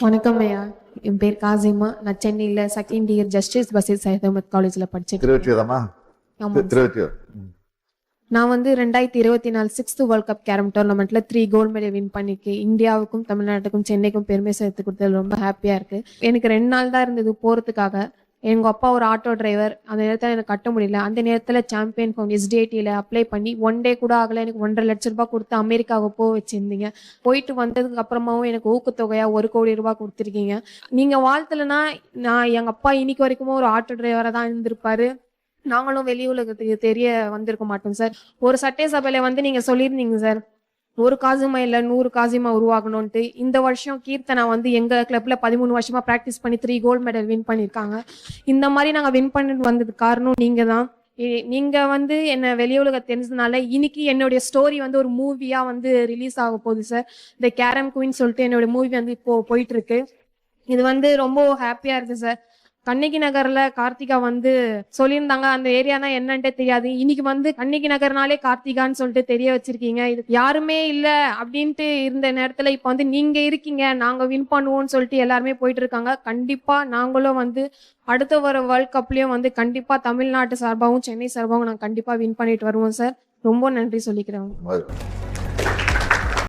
வணக்கம் ஐயா. என் பேர் காசிமா. நான் சென்னையில் second year justice Basheer Syed Ahamed காலேஜில் படிச்சுட்டு இருக்கேன். ஆமாம் சார். நான் வந்து 2024 சிக்ஸ்த் வேர்ல்ட் கப் கேரம் டோர்னமெண்ட்ல 3 கோல்டு மெடல் வின் பண்ணிருக்கேன். இந்தியாவுக்கும் தமிழ்நாட்டுக்கும் சென்னைக்கும் பெருமை சேர்த்து கொடுத்தது ரொம்ப ஹாப்பியா இருக்கு. எனக்கு 2 நாள் தான் இருந்தது போறதுக்காக. எங்க அப்பா ஒரு ஆட்டோ டிரைவர். அந்த நேரத்தில் எனக்கு கட்ட முடியல. அந்த நேரத்தில் சாம்பியன் ஃபவுண்ட் SDITல அப்ளை பண்ணி 1 டே கூட ஆகல. எனக்கு 1.5 லட்சம் ரூபாய் கொடுத்து அமெரிக்காவுக்கு போக வச்சிருந்தீங்க. போயிட்டு வந்ததுக்கு அப்புறமாவும் எனக்கு ஊக்கத்தொகையா 1 கோடி ரூபாய் கொடுத்துருக்கீங்க. நீங்க வாழ்த்தலைன்னா நான் எங்க அப்பா இன்னைக்கு வரைக்கும் ஒரு ஆட்டோ டிரைவரா தான் இருந்திருப்பாரு. நாங்களும் வெளி உலகத்துக்கு தெரிய வந்திருக்க மாட்டோம் சார். ஒரு சட்டசபையில வந்து நீங்க சொல்லியிருந்தீங்க சார், ஒரு காசிமா இல்ல 100 காசிமா உருவாகணும்ட்டு. இந்த வருஷம் கீர்த்தனா வந்து எங்க கிளப்ல 13 வருஷமா பிராக்டிஸ் பண்ணி 3 கோல்டு மெடல் வின் பண்ணிருக்காங்க. இந்த மாதிரி நாங்க வின் பண்ணிட்டு வந்ததுக்கு காரணம் நீங்க தான். நீங்க வந்து என்ன வெளி உலக தெரிஞ்சதுனால இன்னைக்கு என்னுடைய ஸ்டோரி வந்து ஒரு மூவியா வந்து ரிலீஸ் ஆக போகுது சார். இந்த கேரம் குயின் சொல்லிட்டு என்னோட மூவி வந்து இப்போ போயிட்டு இருக்கு. இது வந்து ரொம்ப ஹாப்பியா இருக்கு சார். கண்ணகி நகர்ல கார்த்திகா வந்து சொல்லியிருந்தாங்க, அந்த ஏரியானா என்னன்ட்டே தெரியாது. இன்னைக்கு வந்து கண்ணகி நகர்னாலே கார்த்திகான்னு சொல்லிட்டு தெரிய வச்சிருக்கீங்க. இது யாருமே இல்ல அப்படின்ட்டு இருந்த நேரத்துல இப்ப வந்து நீங்க இருக்கீங்க, நாங்க வின் பண்ணுவோம்னு சொல்லிட்டு எல்லாருமே போயிட்டு இருக்காங்க. கண்டிப்பா நாங்களும் வந்து அடுத்த வர வேர்ல்ட் கப்லயும் வந்து கண்டிப்பா தமிழ்நாட்டு சார்பாகவும் சென்னை சார்பாகவும் நாங்க கண்டிப்பா வின் பண்ணிட்டு வருவோம் சார். ரொம்ப நன்றி சொல்லிக்கிறேன்.